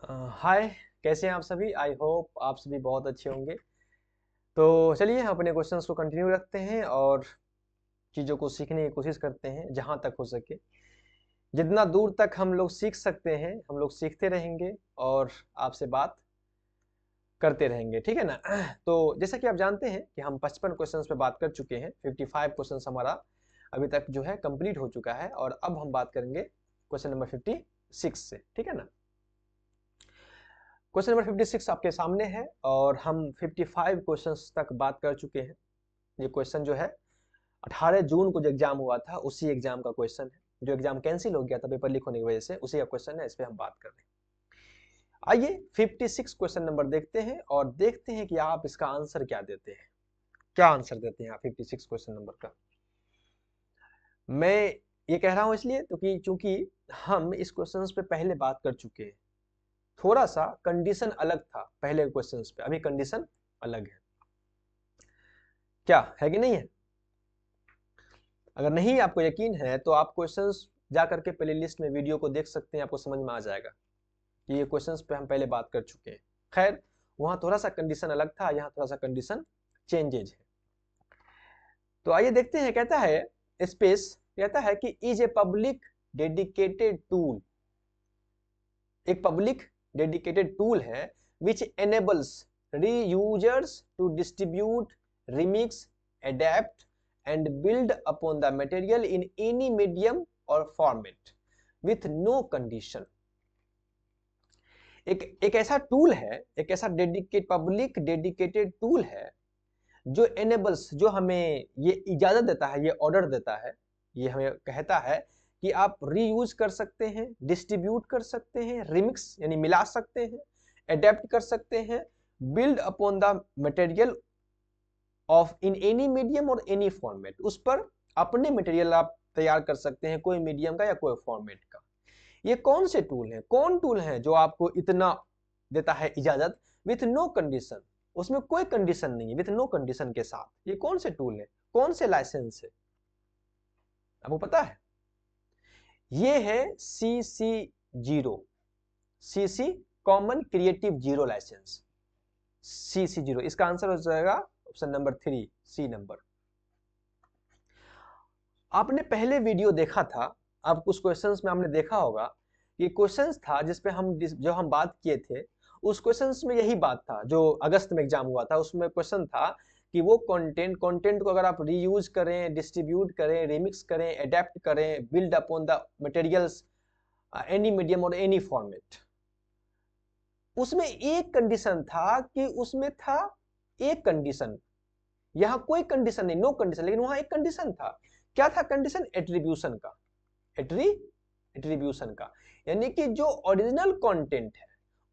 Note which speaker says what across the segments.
Speaker 1: हाय, कैसे हैं आप सभी। आई होप आप सभी बहुत अच्छे होंगे। तो चलिए हम अपने क्वेश्चंस को कंटिन्यू रखते हैं और चीज़ों को सीखने की कोशिश करते हैं जहाँ तक हो सके। जितना दूर तक हम लोग सीख सकते हैं हम लोग सीखते रहेंगे और आपसे बात करते रहेंगे, ठीक है ना। तो जैसा कि आप जानते हैं कि हम 55 क्वेश्चंस पे बात कर चुके हैं। 55 क्वेश्चंस हमारा अभी तक जो है कंप्लीट हो चुका है और अब हम बात करेंगे क्वेश्चन नंबर 56 से, ठीक है ना। क्वेश्चन नंबर 56 आपके सामने है और हम 55 क्वेश्चंस तक बात कर चुके हैं। ये क्वेश्चन जो है 18 जून को जो एग्जाम हुआ था उसी एग्जाम का क्वेश्चन है। जो एग्जाम कैंसिल हो गया था पेपर लीक होने की वजह से, उसी का क्वेश्चन है, इस पे हम बात कर रहे हैं। आइए 56 क्वेश्चन नंबर देखते हैं और देखते हैं कि आप इसका आंसर क्या देते हैं। क्या आंसर देते हैं आप 56 क्वेश्चन नंबर का। मैं ये कह रहा हूं इसलिए तो कि चूंकि हम इस क्वेश्चन पे पहले बात कर चुके हैं। थोड़ा सा कंडीशन अलग था पहले क्वेश्चंस पे, अभी कंडीशन अलग है। क्या है कि नहीं है। अगर नहीं आपको यकीन है तो आप क्वेश्चंस जा करके प्ले लिस्ट में वीडियो को देख सकते हैं, आपको समझ में आ जाएगा कि ये क्वेश्चंस पे हम पहले बात कर चुके हैं। खैर, वहां थोड़ा सा कंडीशन अलग था, यहाँ थोड़ा सा कंडीशन चेंजेज है। तो आइए देखते हैं। कहता है स्पेस, कहता है कि is a public dedicated tool, एक पब्लिक डेडिकेटेड टूल है which enables reusers to distribute, remix, adapt and build upon the material in any medium or format with no condition। एक ऐसा टूल है, एक ऐसा पब्लिक डेडिकेटेड टूल है जो enables, जो हमें ये इजाजत देता है, ये ऑर्डर देता है, ये हमें कहता है कि आप रीयूज कर सकते हैं, डिस्ट्रीब्यूट कर सकते हैं, रिमिक्स यानी मिला सकते हैं, अडेप्ट कर सकते हैं, build upon the material of in any medium और एनी फॉर्मेट, उस पर अपने मटेरियल आप तैयार कर सकते हैं, कोई मीडियम का या कोई फॉर्मेट का। ये कौन से टूल हैं, कौन टूल है जो आपको इतना देता है इजाजत, विथ नो कंडीशन, उसमें कोई कंडीशन नहीं है, विथ नो कंडीशन के साथ। ये कौन से टूल है, कौन से लाइसेंस है, आपको पता है। ये है CC0, CC common creative zero licence, CC0। इसका आंसर हो जाएगा ऑप्शन नंबर 3, सी नंबर। आपने पहले वीडियो देखा था, आप कुछ क्वेश्चंस में आपने देखा होगा, ये क्वेश्चंस था जिसपे हम बात किए थे। उस क्वेश्चंस में यही बात था जो अगस्त में एग्जाम हुआ था। उसमें क्वेश्चन था कि वो कंटेंट को अगर आप रीयूज करें, डिस्ट्रीब्यूट करें, रिमिक्स करें, अडेप्ट करें, build upon the materials any medium और एनी फॉर्मेट, उसमें एक कंडीशन था कि उसमें था एक कंडीशन। यहां कोई कंडीशन नहीं, नो कंडीशन, लेकिन वहां एक कंडीशन था। क्या था कंडीशन? एट्रीब्यूशन का, एट्रीब्यूशन का, यानी कि जो ओरिजिनल कंटेंट है,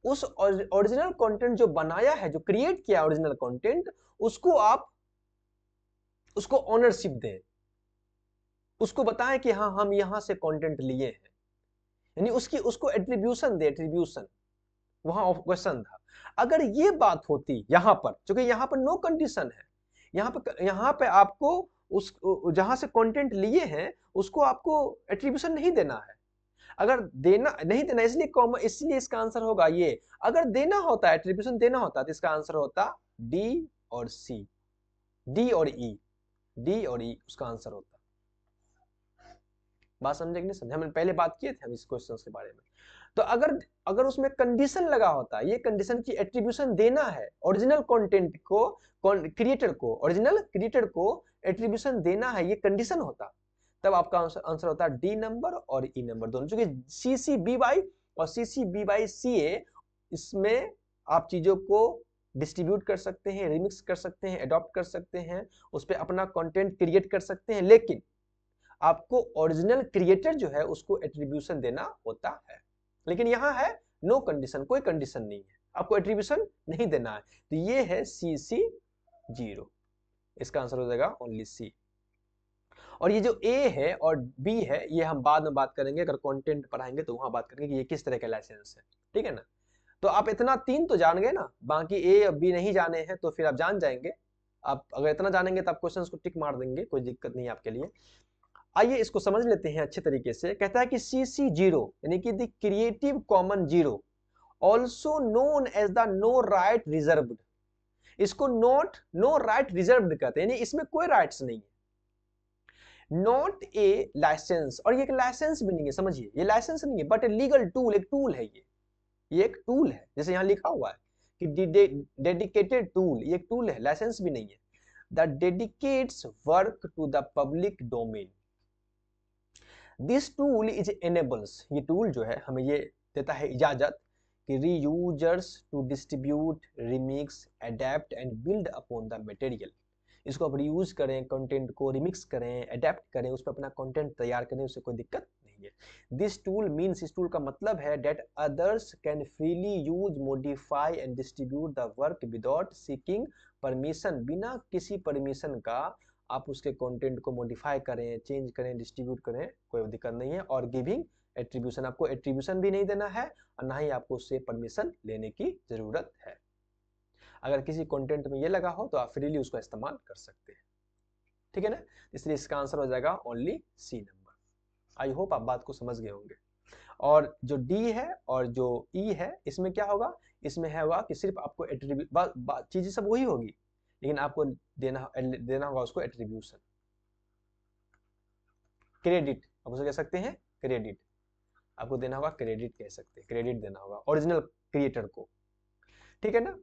Speaker 1: उस ओरिजिनल कंटेंट जो बनाया है, जो क्रिएट किया ओरिजिनल कंटेंट, उसको आप उसको ओनरशिप दें, उसको बताएं कि हाँ हम यहां से कंटेंट लिए हैं, यानी उसको एट्रीब्यूशन दे, एट्रीब्यूशन। वहां क्वेश्चन था। अगर ये बात होती यहां पर, क्योंकि यहां पर नो कंडीशन है, यहां पे आपको उस जहां से कंटेंट लिए हैं उसको आपको एट्रीब्यूशन नहीं देना है। अगर देना नहीं देना, इसलिए कॉमन, इसलिए इसका आंसर होगा ये। अगर देना होता, एट्रीब्यूशन देना होता तो इसका आंसर होता डी और सी, डी और ई, डी और ई उसका आंसर होता। बात समझे कि नहीं समझे, हमने पहले बात किए थे हम इस क्वेश्चन के बारे में। तो अगर अगर उसमें कंडीशन लगा होता, ये कंडीशन की एट्रीब्यूशन देना है ओरिजिनल कंटेंट को, क्रिएटर को, ओरिजिनल क्रिएटर को एट्रीब्यूशन देना है, ये कंडीशन होता, तब आपका आंसर होता है डी नंबर और ई नंबर दोनों। क्योंकि CC BY और CC BY CA, इसमें आप चीजों को डिस्ट्रीब्यूट कर सकते हैं, रिमिक्स कर सकते हैं, अडॉप्ट कर सकते हैं, उस पर अपना कंटेंट क्रिएट कर सकते हैं, लेकिन आपको ओरिजिनल क्रिएटर जो है उसको एट्रीब्यूशन देना होता है। लेकिन यहां है नो कंडीशन, कोई कंडीशन नहीं है, आपको एट्रीब्यूशन नहीं देना है। तो ये है CC0, इसका आंसर हो जाएगा ओनली सी। और ये जो ए है और बी है ये हम बाद में बात करेंगे, अगर कंटेंट पढ़ाएंगे तो वहां बात करेंगे कि ये किस तरह का लाइसेंस है, ठीक है ना। तो आप इतना 3 तो जान गए ना, बाकी ए और बी नहीं जाने हैं तो फिर आप जान जाएंगे। आप अगर इतना जानेंगे तो आप क्वेश्चंस को टिक मार देंगे, कोई दिक्कत नहीं आपके लिए। आइए इसको समझ लेते हैं अच्छे तरीके से। कहता है कि CC0 यानी कि the creative common zero also known as the no right reserved. इसको नो राइट रिजर्व्ड कहते हैं, यानी इसमें कोई राइट्स नहीं है। नॉट ए लाइसेंस, और ये एक लाइसेंस भी नहीं है, समझिए ये लाइसेंस नहीं है बट ए लीगल टूल, एक टूल है ये एक टूल है, जैसे यहां लिखा हुआ है कि डेडिकेटेड टूल, ये एक टूल है, लाइसेंस भी नहीं है। The dedicates work to the public domain. This tool is enables, ये टूल जो है हमें ये देता है इजाजत कि reusers to distribute, remix, adapt and build upon the material. इसको आप रीयूज करें, कंटेंट को रिमिक्स करें, अडेप्ट करें, उस पर अपना कंटेंट तैयार करें, उससे कोई दिक्कत नहीं है। दिस टूल मीन्स, इस टूल का मतलब है that others can freely use, modify and distribute the work without seeking permission. बिना किसी परमिशन का आप उसके कंटेंट को मॉडिफाई करें, चेंज करें, डिस्ट्रीब्यूट करें, कोई दिक्कत नहीं है। और गिविंग एट्रीब्यूशन, आपको एट्रीब्यूशन भी नहीं देना है और ना ही आपको उससे परमिशन लेने की जरूरत है। अगर किसी कंटेंट में ये लगा हो तो आप फ्रीली उसको इस्तेमाल कर सकते हैं, ठीक है ना। इसलिए इसका आंसर हो जाएगा only C number. I hope आप बात को समझ गए होंगे। और जो डी है और जो ई है, इसमें क्या होगा, इसमें होगा कि सिर्फ आपको एट्रीब्यूट, चीजें सब वही होगी लेकिन आपको देना होगा उसको एट्रीब्यूशन, क्रेडिट, आप उसे कह सकते हैं क्रेडिट, आपको देना होगा क्रेडिट, कह सकते हैं क्रेडिट देना होगा ओरिजिनल क्रिएटर को, ठीक है ना।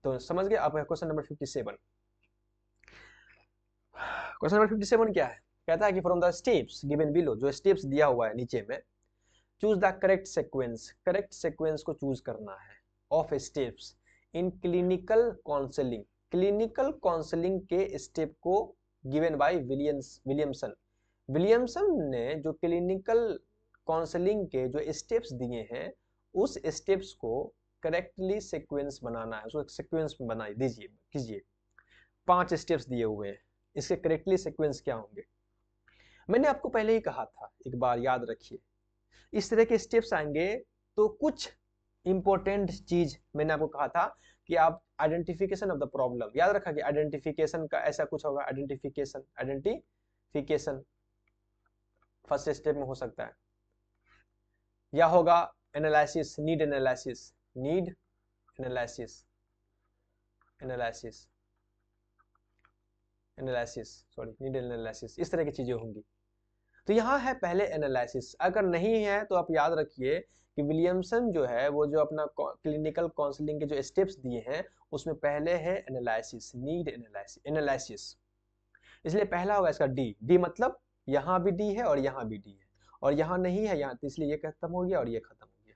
Speaker 1: तो समझ गए आप। क्वेश्चन नंबर 57, क्वेश्चन नंबर 57 क्या है, कहता है कि from the steps given below, जो स्टेप्स दिया हुआ है नीचे में, choose the correct sequence, correct sequence को चूज करना है of steps in clinical counselling. Clinical counselling के स्टेप को गिवन बाय विलियमसन। विलियमसन ने जो क्लिनिकल काउंसलिंग के जो स्टेप्स दिए हैं, उस स्टेप्स को करेक्टली सीक्वेंस बनाना है, उसको सीक्वेंस में बना दीजिए, कीजिए। 5 स्टेप्स दिए हुए हैं, इसके करेक्टली सीक्वेंस क्या होंगे। मैंने आपको पहले ही कहा था, एक बार याद रखिए, इस तरह के स्टेप्स आएंगे तो कुछ इंपॉर्टेंट चीज मैंने आपको कहा था कि आप आइडेंटिफिकेशन ऑफ द प्रॉब्लम, याद रखा कि आइडेंटिफिकेशन का ऐसा कुछ होगा, आइडेंटिफिकेशन फर्स्ट स्टेप में हो सकता है, या होगा analysis, need analysis, need analysis, analysis analysis sorry need analysis, इस तरह की चीजें होंगी। तो यहाँ है पहले एनालिसिस, अगर नहीं है तो आप याद रखिए कि विलियमसन जो है वो जो अपना क्लिनिकल काउंसलिंग के जो स्टेप्स दिए हैं उसमें पहले है एनालिसिस, नीड एनालिसिस, इसलिए पहला होगा इसका डी। डी मतलब यहाँ भी डी है और यहाँ भी डी है और यहाँ नहीं है यहाँ, तो इसलिए ये खत्म हो गया और ये खत्म हो गया,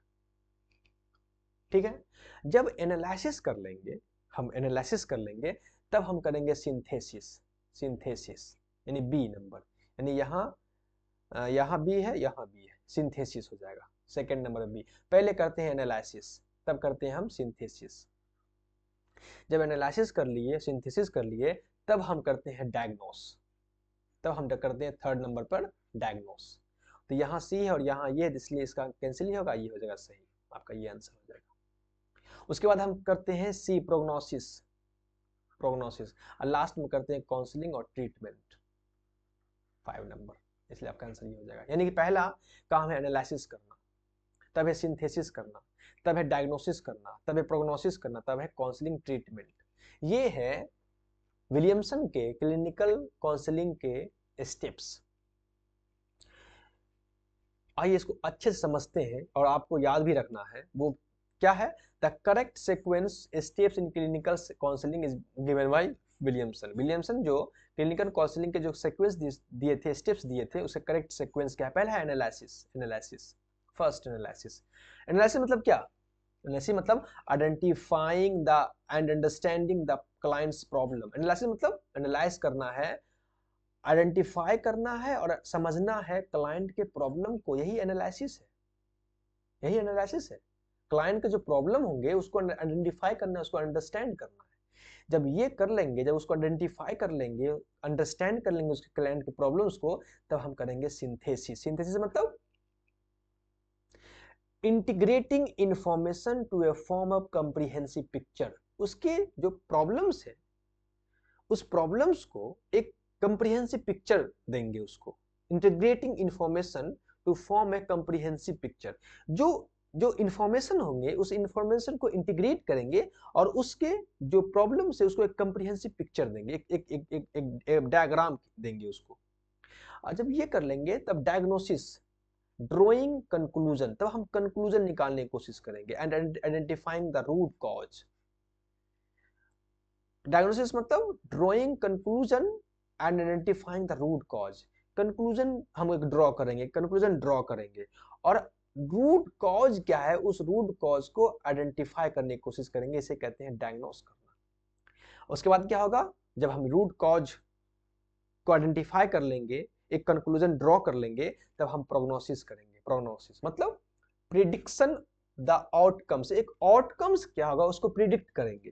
Speaker 1: ठीक है। जब एनालिसिस कर लेंगे, हम एनालिसिस कर लेंगे, तब हम करेंगे सिंथेसिस, सिंथेसिस यानी बी नंबर, यानी यहाँ बी है, यहाँ बी है, सिंथेसिस हो जाएगा सेकंड नंबर बी। पहले करते हैं एनालिसिस, तब करते हैं हम सिंथेसिस। जब एनालिसिस कर लिए, सिंथेसिस कर लिए, तब हम करते हैं डायग्नोस, तब हम करते हैं थर्ड नंबर पर डायग्नोस। तो यहाँ सी है और यहाँ ये है, इसलिए इसका कैंसिल ही होगा, ये हो जाएगा सही, आपका ये आंसर हो जाएगा। उसके बाद हम करते हैं सी प्रोग्नोसिस, प्रोग्नोसिस, और लास्ट में करते हैं काउंसलिंग और ट्रीटमेंट 5 नंबर, इसलिए आपका आंसर ये हो जाएगा। यानी कि पहला काम है एनालिसिस करना, तब है सिंथेसिस करना, तब है डायग्नोसिस करना, तब है प्रोग्नोसिस करना, तब है काउंसलिंग ट्रीटमेंट। ये है विलियमसन के क्लिनिकल काउंसलिंग के स्टेप्स। आइए इसको अच्छे से समझते हैं और आपको याद भी रखना है वो क्या है। The correct sequence steps in clinical counselling is given by Williamson. Williamson जो क्लिनिकल काउंसलिंग के जो सीक्वेंस दिए थे, स्टेप्स दिए थे, उसका करेक्ट सीक्वेंस क्या है। पहला है analysis, analysis first analysis. Analysis मतलब क्या, एनालिसिस मतलब identifying the end understanding the clients problem. Analysis मतलब एनालाइज करना है, आइडेंटिफाई करना है और समझना है क्लाइंट के प्रॉब्लम को, यही एनालिसिस है, यही एनालिसिस है। क्लाइंट के जो प्रॉब्लम होंगे उसको आइडेंटिफाई करना है, उसको अंडरस्टैंड करना है। जब ये कर लेंगे, जब उसको आइडेंटिफाई कर लेंगे, अंडरस्टैंड कर लेंगे उसके क्लाइंट के प्रॉब्लम्स को, तब हम करेंगे सिंथेसिस। सिंथेसिस मतलब integrating information to a form of comprehensive picture. उसके जो प्रॉब्लम्स है, उस प्रॉब्लम्स को एक कॉम्प्रिहेंसिव पिक्चर देंगे उसको, integrating information to form a comprehensive picture. जो जो इंफॉर्मेशन होंगे उस इंफॉर्मेशन को इंटीग्रेट करेंगे और उसके जो प्रॉब्लम से उसको एक कम्प्रिहेंसिव पिक्चर देंगे, एक डायग्राम देंगे उसको। और जब ये कर लेंगे तब डायग्नोसिस, ड्राइंग कंक्लूजन, तब हम कंक्लूजन निकालने की कोशिश करेंगे and identifying the root cause. Diagnosis मतलब drawing conclusion and identifying the root cause. Conclusion हम एक ड्रॉ करेंगे, कंक्लूजन ड्रॉ करेंगे और रूट कॉज क्या है उस रूट कॉज को आइडेंटिफाई करने की कोशिश करेंगे, इसे कहते हैं डायग्नोस करना। उसके बाद क्या होगा, जब हम रूट कॉज को आइडेंटिफाई कर लेंगे, एक कंक्लूजन ड्रॉ कर लेंगे, तब हम प्रोग्नोसिस करेंगे। प्रोग्नोसिस मतलब प्रिडिक्शन द आउटकम्स, एक आउटकम्स क्या होगा उसको प्रिडिक्ट करेंगे।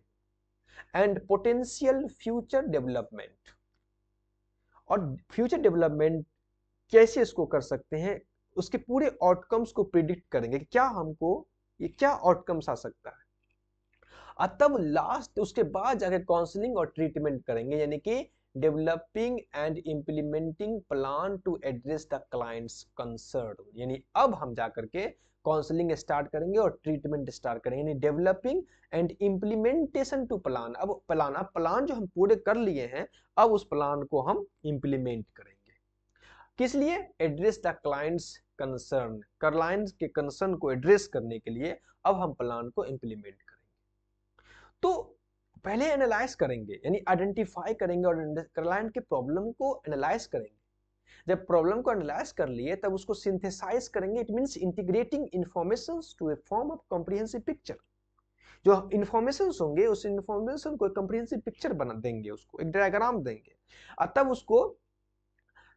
Speaker 1: एंड पोटेंशियल फ्यूचर डेवलपमेंट, और फ्यूचर डेवलपमेंट कैसे इसको कर सकते हैं, उसके पूरे आउटकम्स को प्रिडिक्ट करेंगे कि क्या हमको ये क्या आउटकम्स आ सकता है। और तब लास्ट उसके बाद जाके काउंसलिंग और ट्रीटमेंट करेंगे, यानी कि developing and implementing plan to address the clients concern. यानी अब हम जाकर के काउंसलिंग स्टार्ट करेंगे और ट्रीटमेंट स्टार्ट करेंगे, यानी developing and implementation to plan. अब प्लान जो हम पूरे कर लिए हैं, अब उस प्लान को हम इंप्लीमेंट करेंगे। किस लिए? Address the clients concern, clients के कंसर्न को एड्रेस करने के लिए अब हम प्लान को इंप्लीमेंट करेंगे। तो पहले एनालाइज करेंगे, यानी आइडेंटिफाई करेंगे और क्लाइंट के प्रॉब्लम को एनालाइज करेंगे। जब प्रॉब्लम को एनालाइज कर लिए तब उसको सिंथेसाइज करेंगे, it means integrating informations to a form of comprehensive picture. जो इंफॉर्मेशंस होंगे उस इंफॉर्मेशन को कॉम्प्रिहेंसिव पिक्चर बना देंगे, उसको एक डायग्राम देंगे और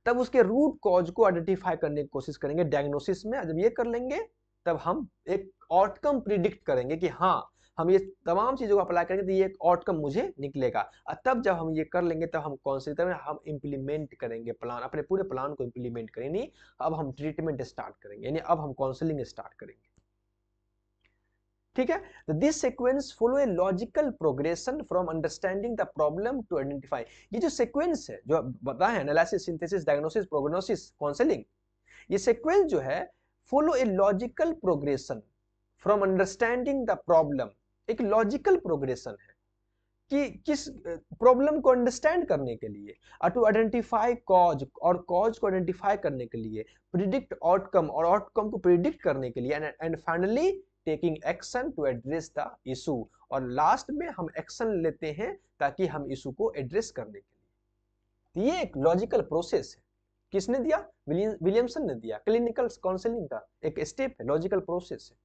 Speaker 1: तब उसके रूट कॉज को आइडेंटिफाई करने की कोशिश करेंगे डायग्नोसिस में। जब ये कर लेंगे तब हम एक आउटकम प्रिडिक्ट करेंगे कि हाँ हम ये तमाम चीजों को अप्लाई करेंगे तो ये एक आउटकम मुझे निकलेगा। और तब जब हम ये कर लेंगे तब हम कौन से तरह हम इंप्लीमेंट करेंगे प्लान, अपने पूरे प्लान को इंप्लीमेंट करेंगे। अब हम ट्रीटमेंट स्टार्ट करेंगे, यानी अब हम काउंसलिंग स्टार्ट करेंगे। ठीक है, तो this sequence follow a logical progression from understanding the problem to identify. ये जो सीक्वेंस है जो बताया है, analysis, synthesis, diagnosis, prognosis, counselling, ये सीक्वेंस जो है follow a logical progression from understanding the problem. एक लॉजिकल प्रोग्रेशन है कि किस प्रॉब्लम को अंडरस्टैंड करने के लिए, टू आइडेंटिफाई कॉज, और कॉज को आइडेंटिफाई करने के लिए, प्रिडिक्ट आउटकम, और आउटकम को प्रिडिक्ट करने के लिए, and finally taking action to address the issue, और लास्ट में हम एक्शन लेते हैं ताकि हम इशू को एड्रेस करने के लिए। ये एक लॉजिकल प्रोसेस है। किसने दिया? विलियमसन ने दिया। क्लिनिकल काउंसलिंग का एक स्टेप है, लॉजिकल प्रोसेस है,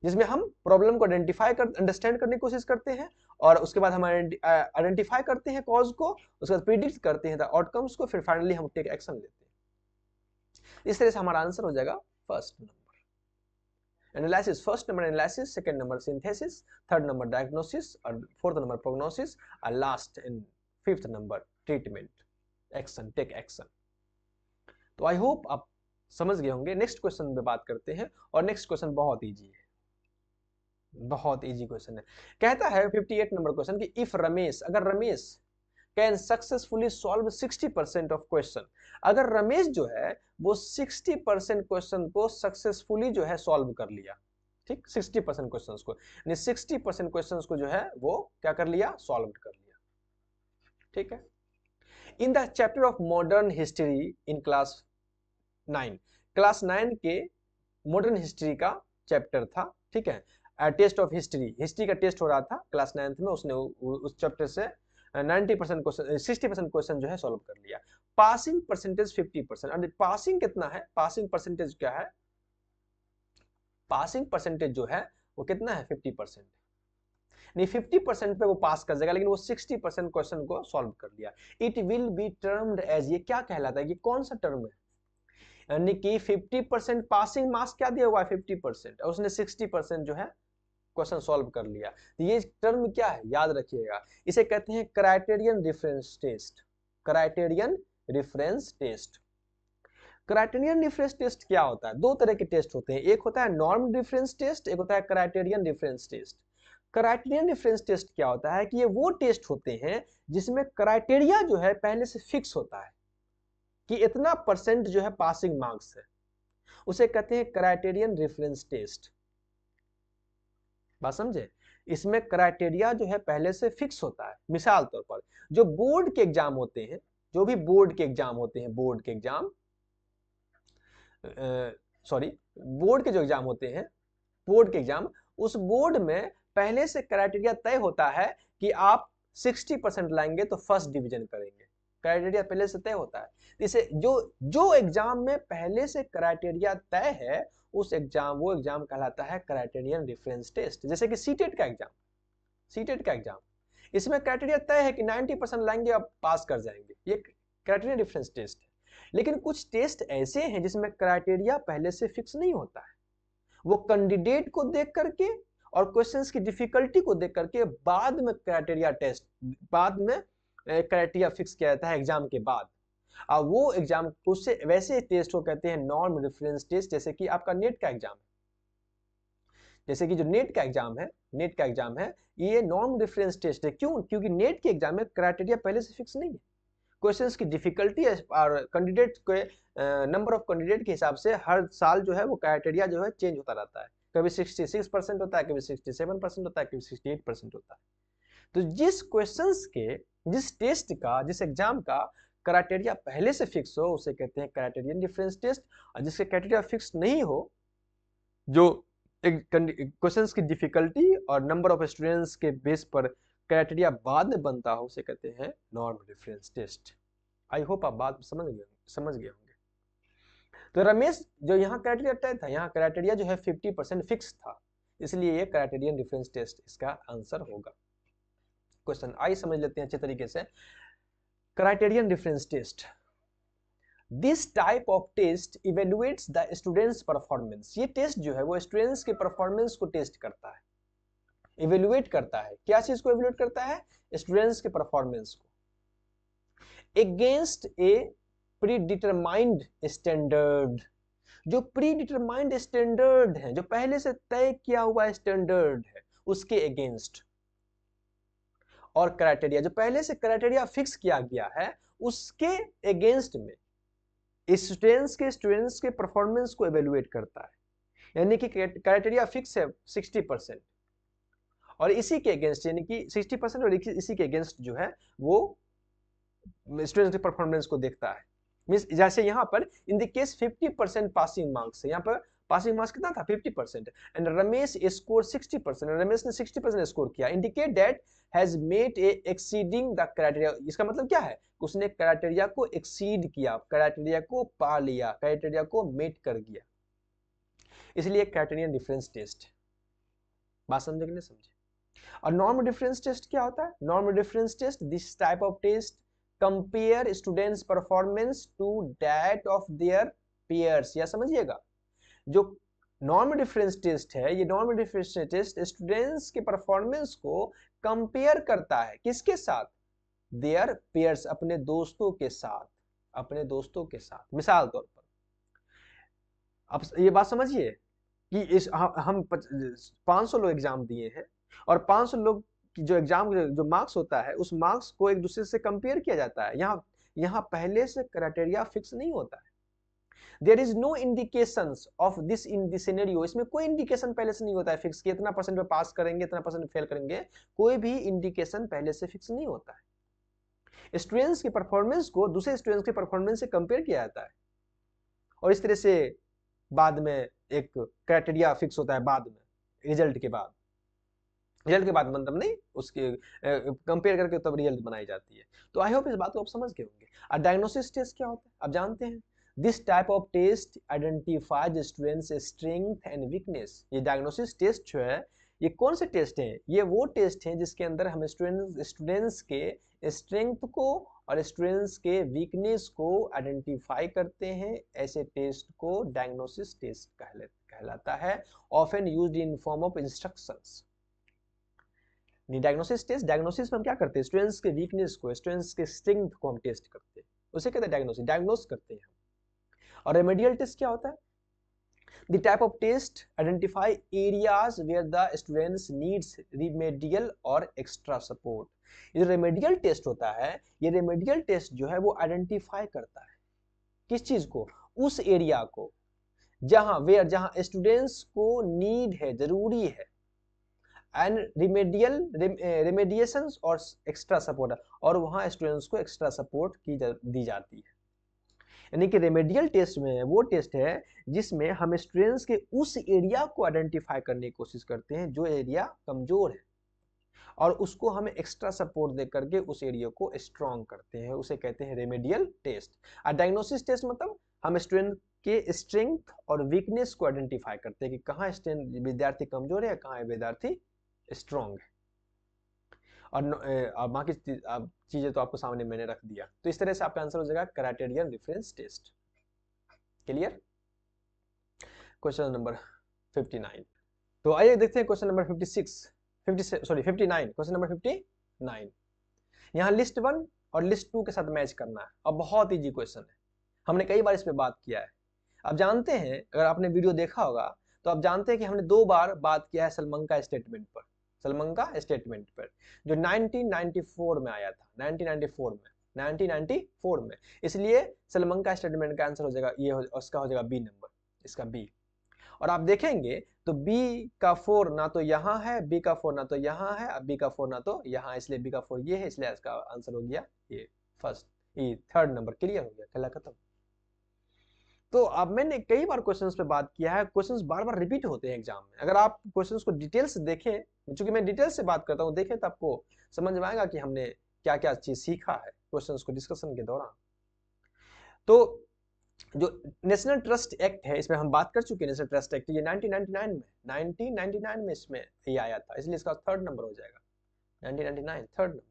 Speaker 1: जिसमें हम प्रॉब्लम को अंडरस्टैंड करने की कोशिश करते हैं और उसके बाद हम आइडेंटिफाई करते हैं कॉज को, उसके बाद प्रिडिक्ट करते हैं द आउटकम्स को, फिर फाइनली हम टेक एक्शन लेते हैं। इस तरह से हमारा आंसर हो जाएगा first number analysis, first number analysis, second number synthesis, third number diagnosis, और फोर्थ नंबर प्रोग्नोसिस, और last and fifth number treatment, action, take action. तो आई होप आप समझ गए होंगे। नेक्स्ट क्वेश्चन पे बात करते हैं, और नेक्स्ट क्वेश्चन बहुत इजी है, बहुत इजी क्वेश्चन है। कहता है 58 नंबर क्वेश्चन कि इफ रमेश, अगर Ramesh can successfully solve 60% of question, अगर रमेश जो है वो 60% क्वेश्चन को सक्सेसफुली जो है सॉल्व कर लिया, ठीक, 60% क्वेश्चंस को, यानी 60% क्वेश्चंस को जो है वो क्या कर लिया? सॉल्व कर लिया। ठीक है, in the chapter of modern history in class 9, class 9 के मॉडर्न हिस्ट्री का चैप्टर था, ठीक है, टेस्ट ऑफ हिस्ट्री का टेस्ट हो रहा था क्लास 9th में, उसने उस चैप्टर से 90% क्वेश्चन, 60% क्वेश्चन जो है सॉल्व कर लिया। पासिंग परसेंटेज 50%, और पासिंग कितना है? पासिंग परसेंटेज क्या है? पासिंग परसेंटेज जो है वो कितना है? 50%। नहीं, 50% पे वो पास कर जाएगा, लेकिन वो 60% क्वेश्चन को सॉल्व कर लिया। It will be termed as, ये क्या कहलाता है? ये कौन सा टर्म है? यानी कि 50% पासिंग मार्क्स क्या दिया हुआ है? 50%, और उसने 60% जो है क्वेश्चन सॉल्व कर लिया। ये टर्म क्या है? याद रखिएगा, इसे कहते हैं criterion reference test. Criterion reference test. Criterion reference test क्या होता है? दो तरह के टेस्ट होते हैं, एक होता है नॉर्म रेफरेंस टेस्ट, एक होता है criterion reference test. Criterion reference test क्या होता है कि ये वो टेस्ट होते हैं जिसमें क्राइटेरिया जो है पहले से फिक्स होता है कि इतना परसेंट जो है पासिंग मार्क्स है, उसे कहते हैं क्राइटेरियन रेफरेंस टेस्ट। बात समझे? इसमें क्राइटेरिया जो है पहले से फिक्स होता है। मिसाल तौर पर जो बोर्ड के एग्जाम होते हैं, जो भी बोर्ड के एग्जाम होते हैं, बोर्ड के एग्जाम सॉरी बोर्ड के जो एग्जाम होते हैं, बोर्ड के एग्जाम, उस बोर्ड में पहले से क्राइटेरिया तय होता है कि आप 60% लाएंगे तो फर्स्ट डिवीजन करेंगे। क्राइटेरिया पहले से तय होता है। इसे जो जो एग्जाम में पहले से क्राइटेरिया तय है उस एग्जाम, वो एग्जाम कहलाता है क्राइटेरियन रेफरेंस टेस्ट। जैसे कि सीटेट का एग्जाम, सीटेट का एग्जाम, इसमें क्राइटेरिया तय है कि 90% लाएंगे आप पास कर जाएंगे, ये क्राइटेरियन रेफरेंस टेस्ट है। लेकिन कुछ टेस्ट ऐसे हैं जिसमें क्राइटेरिया पहले से फिक्स नहीं होता है, वो कैंडिडेट को देख करके और क्वेश्चंस की डिफिकल्टी को देख करके बाद में क्राइटेरिया टेस्ट, बाद में क्राइटेरिया फिक्स किया जाता है एग्जाम के बाद। अब वो एग्जाम उससे वैसे टेस्ट को कहते हैं नॉर्म रेफरेंस टेस्ट। जैसे कि आपका नेट का एग्जाम है, जैसे कि जो नेट का एग्जाम है, नेट का एग्जाम है, ये नॉर्म रेफरेंस टेस्ट है। क्यों? क्योंकि नेट के एग्जाम में क्राइटेरिया पहले से फिक्स नहीं है, क्वेश्चंस की डिफिकल्टी और कैंडिडेट के नंबर ऑफ कैंडिडेट के हिसाब से हर साल जो है वो क्राइटेरिया जो है चेंज होता रहता है। कभी 66% होता है, कभी 67% होता है, कभी 68% होता है। तो जिस क्वेश्चंस के, जिस टेस्ट का, जिस एग्जाम का क्राइटेरिया पहले से फिक्स हो उसे कहते हैं क्राइटेरियन डिफरेंस टेस्ट। और जिसके क्राइटेरिया फिक्स नहीं हो, जो क्वेश्चंस की डिफिकल्टी और नंबर ऑफ स्टूडेंट्स के बेस पर क्राइटेरिया बाद में बनता हो, उसे कहते हैं norm reference test. I hope आप बात समझ गए होंगे। तो रमेश जो यहाँ क्राइटेरिया तय था, यहाँ क्राइटेरिया जो है 50% फिक्स था, इसलिए ये क्राइटेरियन डिफरेंस टेस्ट इसका आंसर होगा। क्वेश्चन आई समझ लेते हैं अच्छे तरीके से। Criterion difference test, this type of test evaluates the students performance. ये टेस्ट जो है वो स्टूडेंट्स के परफॉर्मेंस को टेस्ट करता है, इवेलुएट करता है। क्या चीज को इवेलुएट करता है? स्टूडेंट्स के परफॉर्मेंस को अगेंस्ट ए प्री डिटरमाइंड स्टैंडर्ड। जो प्री डिटरमाइंड स्टैंडर्ड है, जो पहले से तय किया हुआ स्टैंडर्ड है, उसके अगेंस्ट। और क्राइटेरिया, जो पहले से क्राइटेरिया फिक्स किया गया है उसके अगेंस्ट में स्टूडेंट्स के परफॉर्मेंस को इवेलुएट करता है। यानी कि क्राइटेरिया फिक्स है 60% और इसी के अगेंस्ट, यानी कि 60% और इसी के अगेंस्ट जो है वो स्टूडेंट्स के परफॉर्मेंस को देखता है। मींस जैसे यहाँ पर in the case 50% passing marks है, यहाँ पर पासिंग मार्क्स कितना था? 50%। एंड रमेश स्कोर 60%, रमेश ने 60% स्कोर किया। Indicate that has met a exceeding the criteria. इसका मतलब क्या है? उसने क्राइटेरिया को एक्सीड किया, क्राइटेरिया को पा लिया, क्राइटेरिया को मेट कर गया, इसलिए क्राइटेरियन डिफरेंस टेस्ट। बात समझे कि नहीं समझे? और नॉर्म डिफरेंस टेस्ट क्या होता है? Norm difference test, this type of test compare students performance to that of their pairs. या समझिएगा, जो नॉर्म डिफरेंस टेस्ट है, ये नॉर्म डिफरेंस टेस्ट स्टूडेंट्स के परफॉर्मेंस को कंपेयर करता है किसके साथ? देयर पेयर्स, अपने दोस्तों के साथ, अपने दोस्तों के साथ। मिसाल तौर पर अब ये बात समझिए कि इस हम 500 लोग एग्जाम दिए हैं और 500 लोग की जो एग्जाम जो मार्क्स होता है उस मार्क्स को एक दूसरे से कंपेयर किया जाता है। यहाँ पहले से क्राइटेरिया फिक्स नहीं होता है। There is no indications of this in this scenario. इसमें कोई इंडिकेशन पहले से नहीं होता है फिक्स कि इतना परसेंट में पास करेंगे, इतना परसेंट फेल करेंगे। कोई भी इंडिकेशन पहले से फिक्स नहीं होता है। स्टूडेंट्स की परफॉर्मेंस को दूसरे स्टूडेंट्स के परफॉर्मेंस से कंपेयर किया जाता है और इस तरह से बाद में एक क्राइटेरिया फिक्स होता है। बाद में रिजल्ट के बाद, रिजल्ट के बाद मतलब नहीं, उसके कंपेयर करके तब रिजल्ट बनाई जाती है। तो आई होप इस बात को आप समझ गए होंगे। और डायग्नोसिस टेस्ट क्या होता है आप जानते हैं। This type of test identifies students strength and weakness. ये डायग्नोसिस टेस्ट जो है ये कौन से टेस्ट हैं? ये वो टेस्ट हैं जिसके अंदर हम स्टूडेंट्स के स्ट्रेंथ को और स्टूडेंट्स के वीकनेस को आइडेंटिफाई करते हैं। ऐसे टेस्ट को डायग्नोसिस टेस्ट कहलाता है, often used in form of instructions. Diagnosis test, diagnosis में हम क्या करते हैं? स्टूडेंट्स के वीकनेस को, स्टूडेंट्स के स्ट्रेंथ को हम टेस्ट करते हैं, उसे कहते हैं डायग्नोसिस, डायग्नोस करते हैं। और रेमेडियल टेस्ट क्या होता है? The type of test identify areas where the students needs remedial or extra support. ये जो रेमेडियल टेस्ट होता है, ये रेमेडियल टेस्ट जो है वो आइडेंटिफाई करता है किस चीज को? उस एरिया को जहां स्टूडेंट्स को नीड है, जरूरी है एंड रिमेडिएशंस और एक्स्ट्रा सपोर्ट, और वहाँ स्टूडेंट्स को एक्स्ट्रा सपोर्ट दी जाती है। यानी कि रेमेडियल टेस्ट में वो टेस्ट है जिसमें हम स्टूडेंट्स के उस एरिया को आइडेंटिफाई करने की कोशिश करते हैं जो एरिया कमजोर है, और उसको हमें एक्स्ट्रा सपोर्ट दे करके उस एरिया को स्ट्रॉन्ग करते हैं, उसे कहते हैं रेमेडियल टेस्ट। और डायग्नोसिस टेस्ट मतलब हम स्टूडेंट के स्ट्रेंथ और वीकनेस को आइडेंटिफाई करते हैं कि कहाँ विद्यार्थी कमजोर है, कहाँ विद्यार्थी स्ट्रॉन्ग है, और बाकी चीजें तो आपको सामने मैंने रख दिया। तो इस तरह से आपका आंसर हो जाएगा criterion reference test. Clear? Question number 59। तो आइए देखते हैं क्वेश्चन नंबर 59। Question number 59। यहाँ लिस्ट 1 और लिस्ट 2 के साथ मैच करना है, और बहुत इजी क्वेश्चन है, हमने कई बार इस पे बात किया है। आप जानते हैं, अगर आपने वीडियो देखा होगा तो आप जानते हैं कि हमने 2 बार बात किया है सलमंका स्टेटमेंट पर, सलमंका स्टेटमेंट पर, जो 1994 में आया था, 1994 में। इसलिए सलमंका स्टेटमेंट का आंसर हो जाएगा ये, उसका हो जाएगा बी नंबर, इसका बी। और आप देखेंगे तो बी का 4 ना तो यहाँ है, बी का 4 ना तो यहाँ है, बी का 4 ना तो यहाँ, इसलिए बी का 4 ये है, इसलिए इसका आंसर हो गया ये फर्स्ट, ये थर्ड नंबर। क्लियर हो गया, खेला खत्म। तो अब मैंने कई बार क्वेश्चंस पे बात किया है, क्वेश्चंस बार बार रिपीट होते हैं एग्जाम में। अगर आप क्वेश्चंस को डिटेल से देखें, चूंकि मैं डिटेल से बात करता हूँ, देखें तो आपको समझ में आएगा कि हमने क्या क्या चीज सीखा है क्वेश्चंस को डिस्कशन के दौरान। तो जो नेशनल ट्रस्ट एक्ट है, इसमें हम बात कर चुके हैं। नेशनल ट्रस्ट एक्ट ये 1999 में इसमें ये आया था, इसलिए इसका थर्ड नंबर हो जाएगा, 1999 थर्ड नंबर।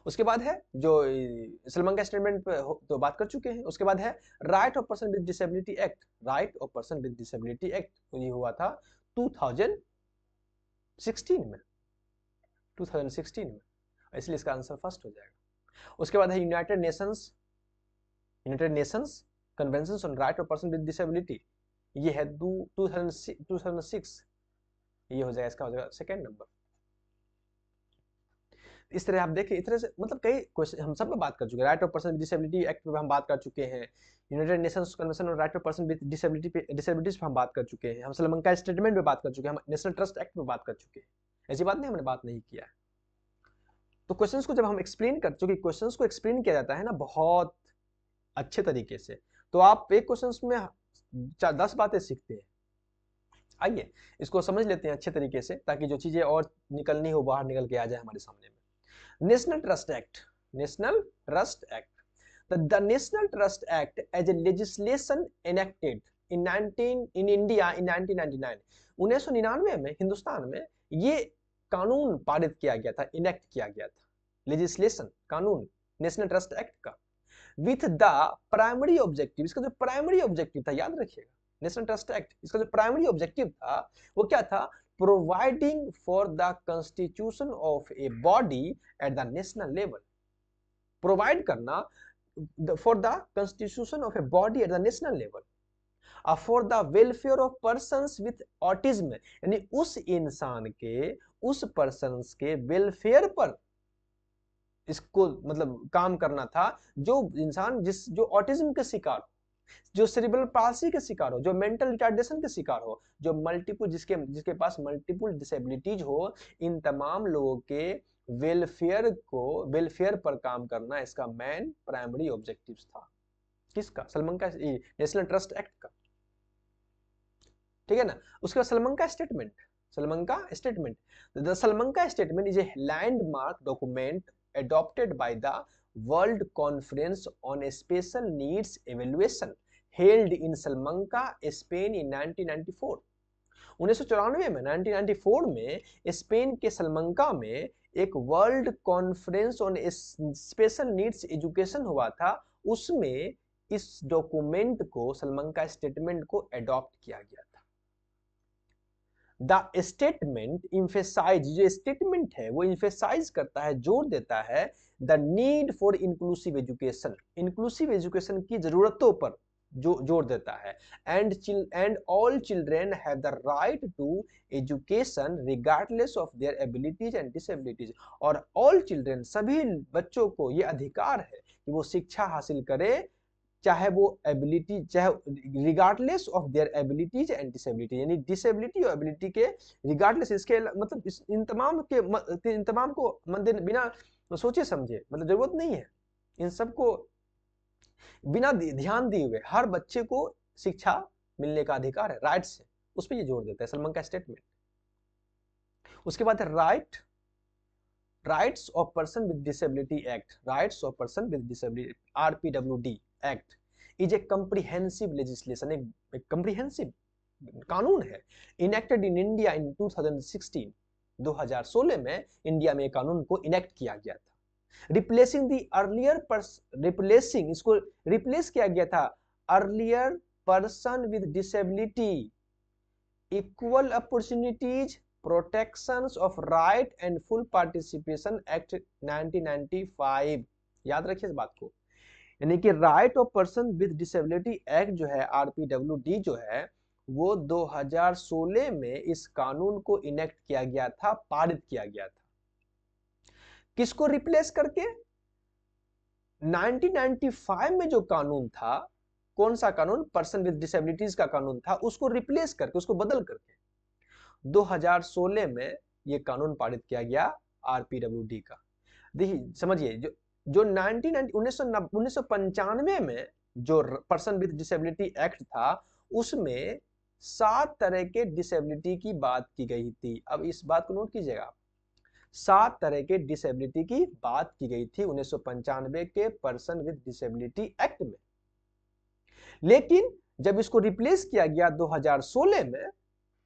Speaker 1: उसके बाद है जो सलमंका स्टेटमेंट पे तो बात कर चुके हैं। उसके बाद है right of person with disability act. Right of person with disability act ये हुआ था 2016 में, 2016 में, इसलिए इसका आंसर फर्स्ट हो जाएगा। उसके बाद है United Nations convention on right of person with disability, ये है 2006, ये हो जाएगा, इसका हो जाएगा सेकेंड नंबर। इस तरह आप देखें, इस तरह से मतलब कई क्वेश्चन हम सब पे बात कर चुके हैं। Right of person with disability act पे हम बात कर चुके हैं, United Nations convention on right of person with disabilities पे हम बात कर चुके हैं, हम सलमंका स्टेटमेंट पे बात कर चुके हैं, हम नेशनल ट्रस्ट एक्ट पे बात कर चुके हैं। ऐसी बात नहीं हमने बात नहीं किया है। तो क्वेश्चंस को जब हम एक्सप्लेन कर चुके, क्वेश्चंस को एक्सप्लेन किया जाता है ना बहुत अच्छे तरीके से, तो आप एक क्वेश्चंस में 10 बातें सीखते हैं। आइए इसको समझ लेते हैं अच्छे तरीके से, ताकि जो चीजें और निकलनी हो बाहर निकल के आ जाए हमारे सामने में। National Trust Act. National Trust Act. The National Trust Act as a legislation enacted in India in 1999. 1999 में हिंदुस्तान में ये कानून पारित किया गया था, इनेक्ट किया गया था, लेजिस्लेशन कानून नेशनल ट्रस्ट एक्ट का, विथ द प्राइमरी ऑब्जेक्टिव। इसका जो प्राइमरी ऑब्जेक्टिव था याद रखिएगा, नेशनल ट्रस्ट एक्ट, इसका जो प्राइमरी ऑब्जेक्टिव था वो क्या था? Providing for the constitution of a body at the national level. Provide करना for the constitution of a body at the national level. For the welfare of persons with autism, यानी उस इंसान के, उस persons के welfare पर इसको मतलब काम करना था, जो इंसान जो ऑटिज्म के शिकार हो, जो सेरिब्रल पाल्सी के शिकार हो, जो मेंटल रिटार्डेशन के शिकार हो, जो मल्टीपल जिसके पास मल्टीपल डिसेबिलिटीज हो, इन तमाम लोगों के वेलफेयर पर काम करना इसका मेन प्राइमरी ऑब्जेक्टिव था। किसका? सलमंका नेशनल ट्रस्ट एक्ट का, ठीक है ना। उसके बाद Salamanca statement, the Salamanca statement is a landmark document adopted by the World Conference on Special Needs Evaluation held in Salamanca, Spain in 1994. 1994 में 1994 में स्पेन के सलमंका में एक world conference on special needs education हुआ था, उसमें इस डॉक्यूमेंट को, सलमंका स्टेटमेंट को एडॉप्ट किया गया था। द स्टेटमेंट इम्फेसाइज, जो स्टेटमेंट है वो इम्फेसाइज करता है, जोर देता है the need for inclusive education, inclusive education की जरूरतों पर जो जोर देता है। And all children have the right to education regardless of their abilities and disabilities, और ऑल चिल्ड्रेन, सभी बच्चों को ये अधिकार है कि वो शिक्षा हासिल करे, चाहे वो एबिलिटी, चाहे regardless of their abilities and disability, यानी डिसेबिलिटी और एबिलिटी के रिगार्डलेस, इसके मतलब इन तमाम को बिना सोचे समझे, मतलब जरूरत नहीं है, इन सबको बिना ध्यान दिए हुए हर बच्चे को शिक्षा मिलने का अधिकार है, राइट्स है, उस पर ये जोर देता है सलमान का स्टेटमेंट। उसके बाद है rights of person with disability act. Rights of person with disability RPWD act is a comprehensive legislation, एक कॉम्प्रिहेंसिव कानून है, इनेक्टेड इन इंडिया इन 2016। 2016 में इंडिया में कानून को इनेक्ट किया गया था, रिप्लेसिंग द अर्लियर इसको रिप्लेस किया गया था earlier person with disability equal opportunities protections of right and full participation act 1995। याद रखिए इस बात को, यानी कि right of person with disability act जो है आरपीडब्ल्यूडी जो है वो 2016 में इस कानून को इनेक्ट किया गया था, पारित किया गया था। किसको रिप्लेस करके? 1995 में जो कानून था, कौन सा कानून? पर्सन विद डिसेबिलिटीज का कानून था, उसको रिप्लेस करके, उसको बदल करके 2016 में ये कानून पारित किया गया आरपीडब्ल्यूडी का। देखिए समझिए, जो 1995 में जो पर्सन विद डिसेबिलिटी एक्ट था उसमें 7 तरह के डिसेबिलिटी की बात की गई थी। अब इस बात को नोट कीजिएगा, 7 तरह के डिसेबिलिटी की बात की गई थी 1995 के पर्सन विद डिसेबिलिटी एक्ट में। लेकिन जब इसको रिप्लेस किया गया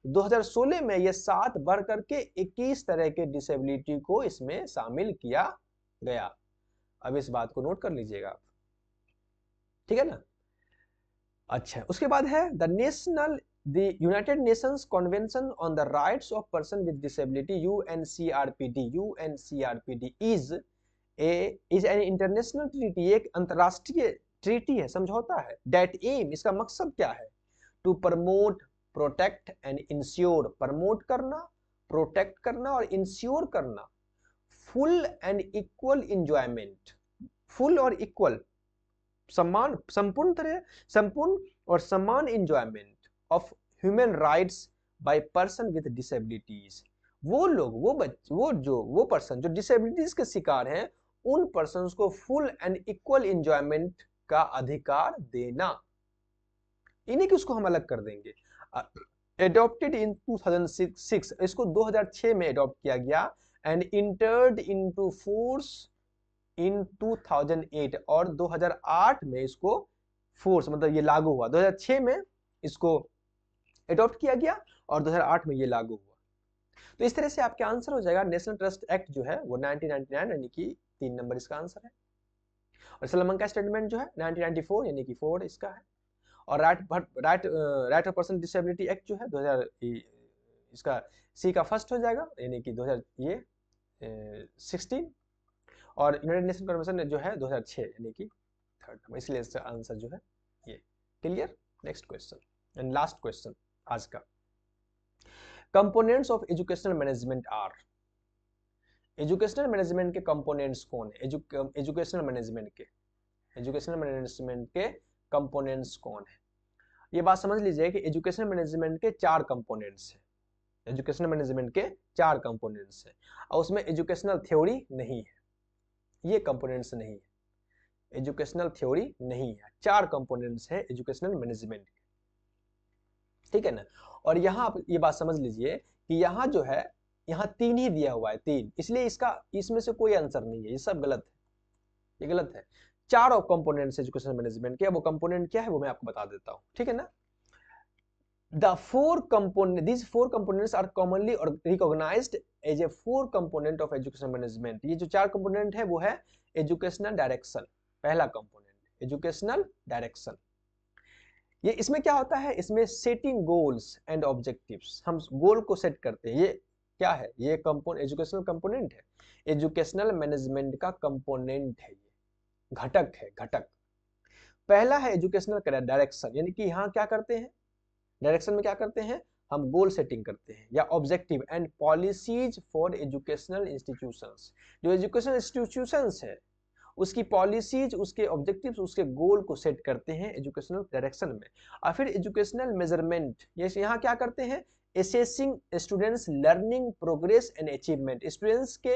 Speaker 1: 2016 में ये 7 बढ़ करके 21 तरह के डिसेबिलिटी को इसमें शामिल किया गया। अब इस बात को नोट कर लीजिएगा, ठीक है ना। अच्छा, उसके बाद है the United Nations Convention on the Rights of Person with Disability UNCRPD is an international treaty, एक अंतरराष्ट्रीय ट्रीटी है, समझौता है। that aim, इसका मकसद क्या है? to promote, protect and ensure, promote करना, प्रोटेक्ट करना और इंश्योर करना full and equal enjoyment, full और इक्वल, समान, संपूर्ण और समान enjoyment of human rights by person with disabilities. वो लोग, वो पर्सन जो डिसेबिलिटीज के शिकार हैं, उन पर्सन्स को फुल एंड इक्वल इंजॉयमेंट का अधिकार देना। इन्हीं की उसको हम अलग कर देंगे। एडॉप्टेड इन 2006, इसको 2006 में एडॉप्ट किया गया and entered into force in 2008, और 2008 में इसको फोर्स मतलब ये लागू हुआ। 2006 में इसको एडॉप्ट किया गया और 2008 में ये लागू हुआ। तो इस तरह से आपका आंसर हो जाएगा नेशनल ट्रस्ट एक्ट जो है वो 1999, यानी कि 3 नंबर इसका आंसर है। और सलमान का स्टेटमेंट जो है 1994, यानी कि 4 इसका है। और right of person disability act जो है 2000, इसका सी का फर्स्ट हो जाएगा, यानी कि 2016। और यूनाइटेड नेशन कन्वेंशन जो है 2006, यानी कि 3rd नंबर, इसलिए इसका आंसर जो है ये। Clear? Next question and last question आज का। Components of educational management are. Educational management के कंपोनेंट्स कौन है? एजुकेशनल मैनेजमेंट के कंपोनेंट्स कौन है? ये बात समझ लीजिए कि एजुकेशनल मैनेजमेंट के 4 कंपोनेंट्स हैं। एजुकेशनल मैनेजमेंट के 4 कंपोनेंट्स हैं और उसमें एजुकेशनल थ्योरी नहीं है, ये कंपोनेंट्स नहीं है, एजुकेशनल थ्योरी नहीं है। 4 कंपोनेंट्स है एजुकेशनल मैनेजमेंट के, ठीक है ना। और यहाँ आप ये बात समझ लीजिए कि यहाँ जो है, यहाँ 3 ही दिया हुआ है, 3, इसलिए इसमें से कोई आंसर नहीं है, ये सब गलत है, ये गलत है। 4 कंपोनेंट्स एजुकेशनल मैनेजमेंट के, वो कंपोनेंट क्या है वो मैं आपको बता देता हूँ, ठीक है ना। These 4 components are commonly recognized as a 4 component of educational management। ये जो 4 कंपोनेंट है वो है एजुकेशनल डायरेक्शन, पहला कंपोनेंट एजुकेशनल डायरेक्शन। ये इसमें क्या होता है? इसमें सेटिंग गोल्स एंड ऑब्जेक्टिव्स, हम गोल को सेट करते हैं। ये क्या है? ये एजुकेशनल कंपोनेंट है, एजुकेशनल मैनेजमेंट का कंपोनेंट है, ये घटक है, घटक। पहला है एजुकेशनल डायरेक्शन, यानी कि यहाँ क्या करते हैं? डायरेक्शन में क्या करते हैं? हम गोल सेटिंग करते हैं, या objective and policies for educational institutions. जो एजुकेशनल इंस्टीट्यूशंस है उसकी पॉलिसीज, उसके ऑब्जेक्टिव्स, उसके गोल को सेट करते हैं एजुकेशनल डायरेक्शन में। और फिर एजुकेशनल मेजरमेंट, ये यहाँ क्या करते हैं, assessing students learning progress and achievement, students के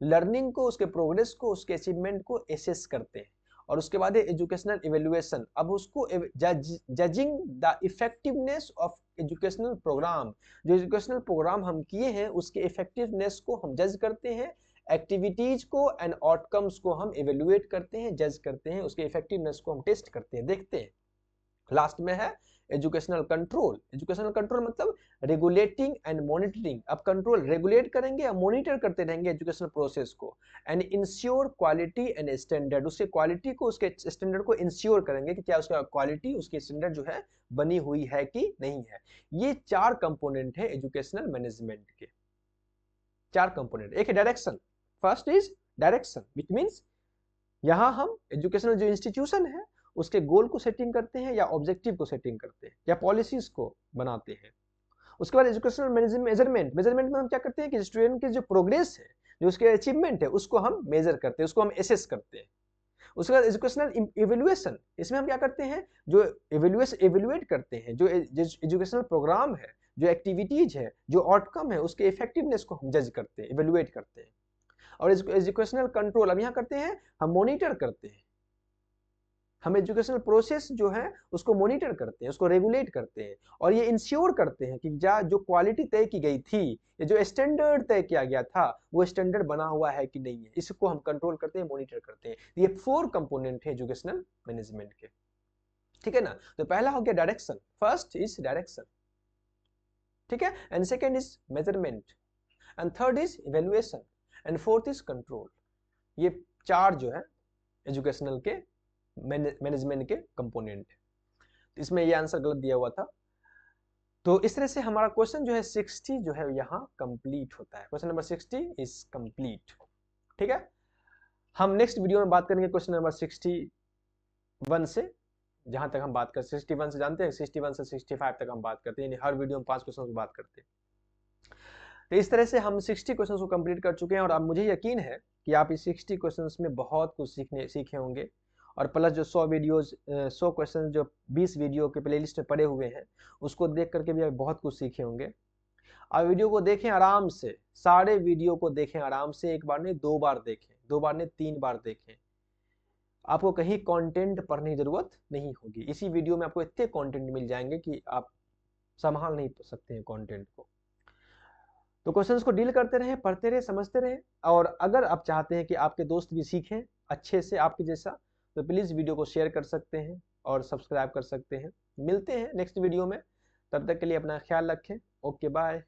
Speaker 1: लर्निंग को, उसके प्रोग्रेस को, उसके अचीवमेंट को असेस करते हैं। और उसके बाद है एजुकेशनल इवेल्युएशन, अब उसको judging the effectiveness of educational programme, जो एजुकेशनल प्रोग्राम हम किए हैं उसके इफेक्टिवनेस को हम जज करते हैं, एक्टिविटीज को एंड आउटकम्स को हम इवेल्युएट करते हैं, जज करते हैं, उसके इफेक्टिवनेस को हम टेस्ट करते हैं, देखते हैं। लास्ट में है एजुकेशनल कंट्रोल, एजुकेशनल कंट्रोल मतलब रेगुलेटिंग एंड मॉनिटरिंग, अब कंट्रोल रेगुलेट करेंगे या मॉनिटर करते रहेंगे एजुकेशनल प्रोसेस को, and ensure quality and standard, उसके क्वालिटी को, उसके स्टैंडर्ड को इंश्योर करेंगे कि क्या उसका क्वालिटी, उसकी स्टैंडर्ड जो है बनी हुई है कि नहीं है। ये 4 कंपोनेंट है एजुकेशनल मैनेजमेंट के, 4 कंपोनेंट। एक है direction, first is direction which means यहाँ हम एजुकेशनल जो इंस्टीट्यूशन है उसके गोल को सेटिंग करते हैं या ऑब्जेक्टिव को सेटिंग करते हैं या पॉलिसीज को बनाते हैं। उसके बाद एजुकेशनल मेजरमेंट, मेजरमेंट में हम क्या करते हैं कि स्टूडेंट की जो प्रोग्रेस है, जो उसके अचीवमेंट है, उसको हम मेजर करते हैं, उसको हम एसेस करते हैं। उसके बाद एजुकेशनल इवेल्युएशन, इसमें हम क्या करते हैं, जो इवेल्युएट करते हैं, जो एजुकेशनल प्रोग्राम है, जो एक्टिविटीज है, जो आउटकम है, उसके इफेक्टिवनेस को हम जज करते हैं, इवेल्युएट करते हैं। और एजुकेशनल कंट्रोल अब यहाँ करते हैं, हम मॉनिटर करते हैं, हम एजुकेशनल प्रोसेस जो है उसको मॉनिटर करते हैं, उसको रेगुलेट करते हैं, और ये इंश्योर करते हैं कि जो क्वालिटी तय की गई थी या जो स्टैंडर्ड तय किया गया था वो स्टैंडर्ड बना हुआ है कि नहीं है, इसको हम कंट्रोल करते हैं, मॉनिटर करते हैं। ये 4 कंपोनेंट है एजुकेशनल मैनेजमेंट के, ठीक है ना। तो पहला हो गया डायरेक्शन, फर्स्ट इज डायरेक्शन, ठीक है, and second is measurement, and third is evaluation, and fourth is control. ये 4 जो है एजुकेशनल के मैनेजमेंट के कंपोनेंट, इसमें ये आंसर गलत दिया हुआ था। तो इस तरह से हमारा क्वेश्चन जो है 60 जो है यहाँ कंप्लीट होता है, क्वेश्चन नंबर 60 इज कंप्लीट, ठीक है। हम नेक्स्ट वीडियो में बात करेंगे क्वेश्चन नंबर 61 से, जहां तक हम बात कर 61 से जानते हैं 61 से 65 तक हम बात करते हैं, यानी हर वीडियो में 5 क्वेश्चन की बात करते हैं। तो इस तरह से हम 60 क्वेश्चन को कंप्लीट कर चुके हैं, और अब मुझे यकीन है कि आप इस 60 क्वेश्चन में बहुत कुछ सीखे होंगे, और प्लस जो 100 वीडियोज 100 क्वेश्चन जो 20 वीडियो के प्लेलिस्ट में पड़े हुए हैं उसको देख करके भी आप बहुत कुछ सीखे होंगे। आप वीडियो को देखें आराम से, सारे वीडियो को देखें आराम से, एक बार नहीं 2 बार देखें, 2 बार नहीं 3 बार देखें, आपको कहीं कंटेंट पढ़ने की जरूरत नहीं होगी। इसी वीडियो में आपको इतने कंटेंट मिल जाएंगे कि आप संभाल नहीं सकते हैं कंटेंट को। तो क्वेश्चंस को डील करते रहें, पढ़ते रहें, समझते रहें, और अगर आप चाहते हैं कि आपके दोस्त भी सीखें अच्छे से आपके जैसा, तो प्लीज़ वीडियो को शेयर कर सकते हैं और सब्सक्राइब कर सकते हैं। मिलते हैं नेक्स्ट वीडियो में, तब तक के लिए अपना ख्याल रखें। Okay bye.